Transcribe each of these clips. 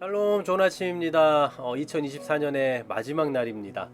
샬롬, 좋은 아침입니다. 2024년의 마지막 날입니다.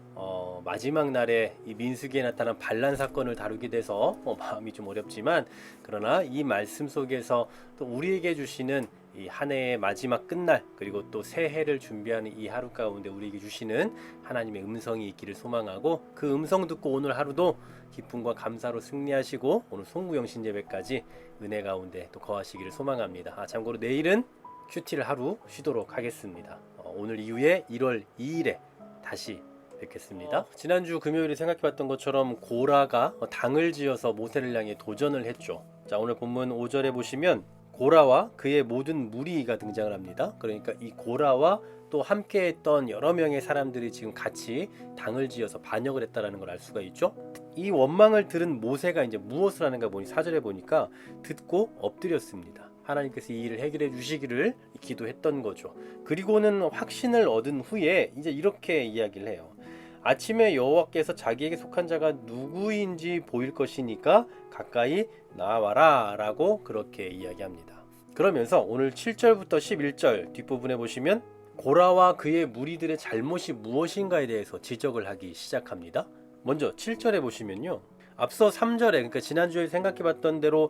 마지막 날에 이 민수기에 나타난 반란 사건을 다루게 돼서 마음이 좀 어렵지만, 그러나 이 말씀 속에서 또 우리에게 주시는 이 한 해의 마지막 끝날, 그리고 또 새해를 준비하는 이 하루 가운데 우리에게 주시는 하나님의 음성이 있기를 소망하고, 그 음성 듣고 오늘 하루도 기쁨과 감사로 승리하시고 오늘 송구영신 예배까지 은혜 가운데 또 거하시기를 소망합니다. 참고로 내일은 큐티를 하루 쉬도록 하겠습니다. 오늘 이후에 1월 2일에 다시 뵙겠습니다. 지난주 금요일에 생각해봤던 것처럼 고라가 당을 지어서 모세를 향해 도전을 했죠. 자, 오늘 본문 5절에 보시면 고라와 그의 모든 무리가 등장을 합니다. 그러니까 이 고라와 또 함께했던 여러 명의 사람들이 지금 같이 당을 지어서 반역을 했다라는 걸 알 수가 있죠. 이 원망을 들은 모세가 이제 무엇을 하는가 보니 4절에 보니까 듣고 엎드렸습니다. 하나님께서 이 일을 해결해 주시기를 기도했던 거죠. 그리고는 확신을 얻은 후에 이제 이렇게 이야기를 해요. 아침에 여호와께서 자기에게 속한 자가 누구인지 보일 것이니까 가까이 나와라 라고 그렇게 이야기합니다. 그러면서 오늘 7절부터 11절 뒷부분에 보시면 고라와 그의 무리들의 잘못이 무엇인가에 대해서 지적을 하기 시작합니다. 먼저 7절에 보시면요, 앞서 3절에, 그러니까 지난주에 생각해봤던 대로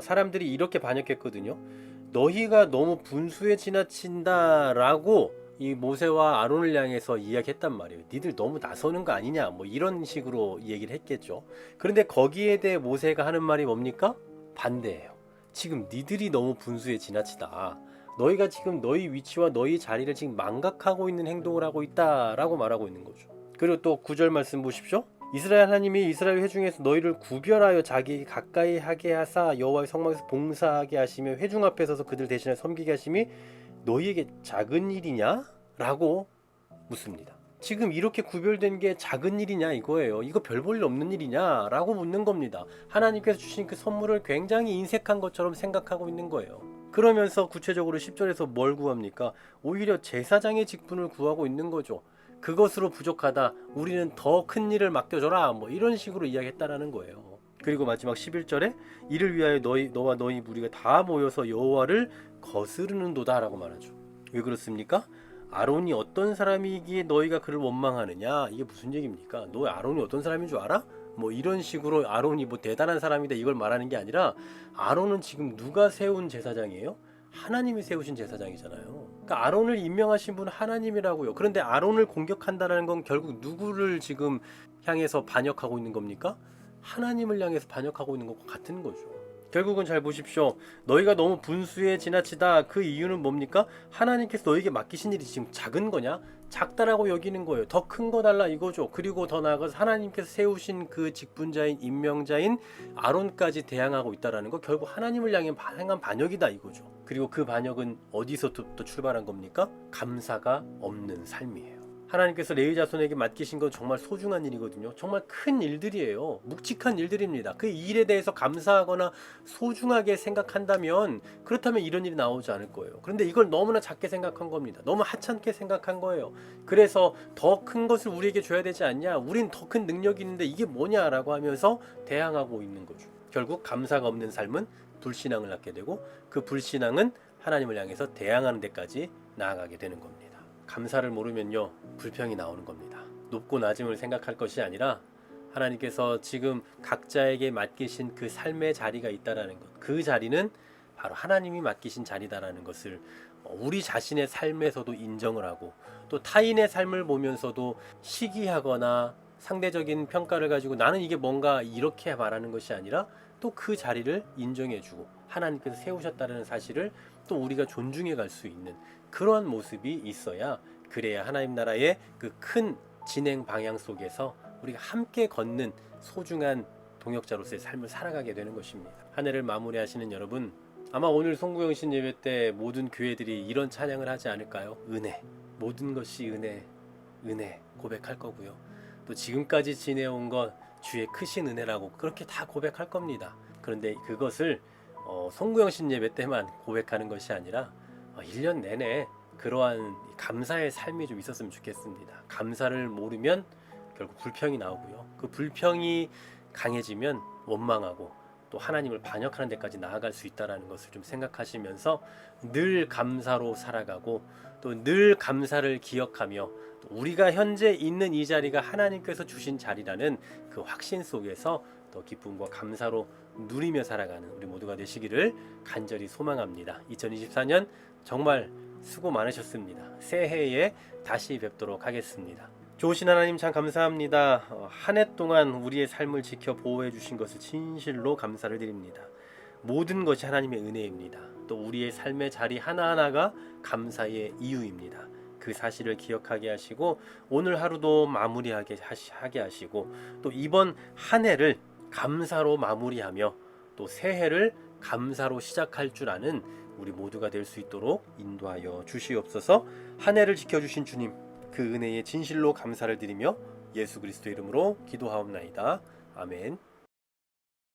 사람들이 이렇게 반역했거든요. 너희가 너무 분수에 지나친다 라고 이 모세와 아론을 향해서 이야기했단 말이에요. 니들 너무 나서는 거 아니냐, 뭐 이런 식으로 얘기를 했겠죠. 그런데 거기에 대해 모세가 하는 말이 뭡니까? 반대예요. 지금 니들이 너무 분수에 지나치다, 너희가 지금 너희 위치와 너희 자리를 지금 망각하고 있는 행동을 하고 있다라고 말하고 있는 거죠. 그리고 또 9절 말씀 보십시오. 이스라엘 하나님이 이스라엘 회중에서 너희를 구별하여 자기 가까이 하게 하사 여호와의 성막에서 봉사하게 하시며 회중 앞에 서서 그들 대신에 섬기게 하심이 너희에게 작은 일이냐? 라고 묻습니다. 지금 이렇게 구별된 게 작은 일이냐 이거예요. 이거 별 볼 일 없는 일이냐? 라고 묻는 겁니다. 하나님께서 주신 그 선물을 굉장히 인색한 것처럼 생각하고 있는 거예요. 그러면서 구체적으로 10절에서 뭘 구합니까? 오히려 제사장의 직분을 구하고 있는 거죠. 그것으로 부족하다, 우리는 더 큰 일을 맡겨줘라, 뭐 이런 식으로 이야기했다라는 거예요. 그리고 마지막 11절에 이를 위하여 너와 너희 무리가 다 모여서 여호와를 거스르는도다 라고 말하죠. 왜 그렇습니까? 아론이 어떤 사람이기에 너희가 그를 원망하느냐, 이게 무슨 얘기입니까? 너 아론이 어떤 사람인 줄 알아? 뭐 이런 식으로 아론이 뭐 대단한 사람이다 이걸 말하는 게 아니라, 아론은 지금 누가 세운 제사장이에요? 하나님이 세우신 제사장이잖아요. 그러니까 아론을 임명하신 분은 하나님이라고요. 그런데 아론을 공격한다는 건 결국 누구를 지금 향해서 반역하고 있는 겁니까? 하나님을 향해서 반역하고 있는 것과 같은 거죠. 결국은 잘 보십시오. 너희가 너무 분수에 지나치다, 그 이유는 뭡니까? 하나님께서 너에게 맡기신 일이 지금 작은 거냐? 작다라고 여기는 거예요. 더 큰 거 달라 이거죠. 그리고 더 나아가서 하나님께서 세우신 그 직분자인 임명자인 아론까지 대항하고 있다라는 거, 결국 하나님을 향해 행한 반역이다 이거죠. 그리고 그 반역은 어디서부터 출발한 겁니까? 감사가 없는 삶이에요. 하나님께서 레위 자손에게 맡기신 건 정말 소중한 일이거든요. 정말 큰 일들이에요. 묵직한 일들입니다. 그 일에 대해서 감사하거나 소중하게 생각한다면, 그렇다면 이런 일이 나오지 않을 거예요. 그런데 이걸 너무나 작게 생각한 겁니다. 너무 하찮게 생각한 거예요. 그래서 더 큰 것을 우리에게 줘야 되지 않냐, 우린 더 큰 능력이 있는데 이게 뭐냐라고 하면서 대항하고 있는 거죠. 결국 감사가 없는 삶은 불신앙을 낳게 되고, 그 불신앙은 하나님을 향해서 대항하는 데까지 나아가게 되는 겁니다. 감사를 모르면요, 불평이 나오는 겁니다. 높고 낮음을 생각할 것이 아니라 하나님께서 지금 각자에게 맡기신 그 삶의 자리가 있다라는 것, 그 자리는 바로 하나님이 맡기신 자리다라는 것을 우리 자신의 삶에서도 인정을 하고, 또 타인의 삶을 보면서도 시기하거나 상대적인 평가를 가지고 나는 이게 뭔가 이렇게 말하는 것이 아니라, 또 그 자리를 인정해주고 하나님께서 세우셨다는 사실을 또 우리가 존중해 갈 수 있는 그러한 모습이 있어야, 그래야 하나님 나라의 그 큰 진행 방향 속에서 우리가 함께 걷는 소중한 동역자로서의 삶을 살아가게 되는 것입니다. 한 해를 마무리하시는 여러분, 아마 오늘 송구영신 예배 때 모든 교회들이 이런 찬양을 하지 않을까요? 은혜, 모든 것이 은혜, 은혜 고백할 거고요. 또 지금까지 지내온 것 주의 크신 은혜라고 그렇게 다 고백할 겁니다. 그런데 그것을 송구영신 예배 때만 고백하는 것이 아니라 1년 내내 그러한 감사의 삶이 좀 있었으면 좋겠습니다. 감사를 모르면 결국 불평이 나오고요. 그 불평이 강해지면 원망하고 또 하나님을 반역하는 데까지 나아갈 수 있다는 것을 좀 생각하시면서 늘 감사로 살아가고, 또 늘 감사를 기억하며 또 우리가 현재 있는 이 자리가 하나님께서 주신 자리라는 그 확신 속에서 더 기쁨과 감사로 누리며 살아가는 우리 모두가 되시기를 간절히 소망합니다. 2024년 정말 수고 많으셨습니다. 새해에 다시 뵙도록 하겠습니다. 좋으신 하나님 참 감사합니다. 한 해 동안 우리의 삶을 지켜 보호해 주신 것을 진실로 감사를 드립니다. 모든 것이 하나님의 은혜입니다. 또 우리의 삶의 자리 하나하나가 감사의 이유입니다. 그 사실을 기억하게 하시고 오늘 하루도 마무리하게 하시고 또 이번 한 해를 감사로 마무리하며 또 새해를 감사로 시작할 줄 아는 우리 모두가 될 수 있도록 인도하여 주시옵소서. 한 해를 지켜주신 주님 그 은혜에 진실로 감사를 드리며 예수 그리스도 이름으로 기도하옵나이다. 아멘.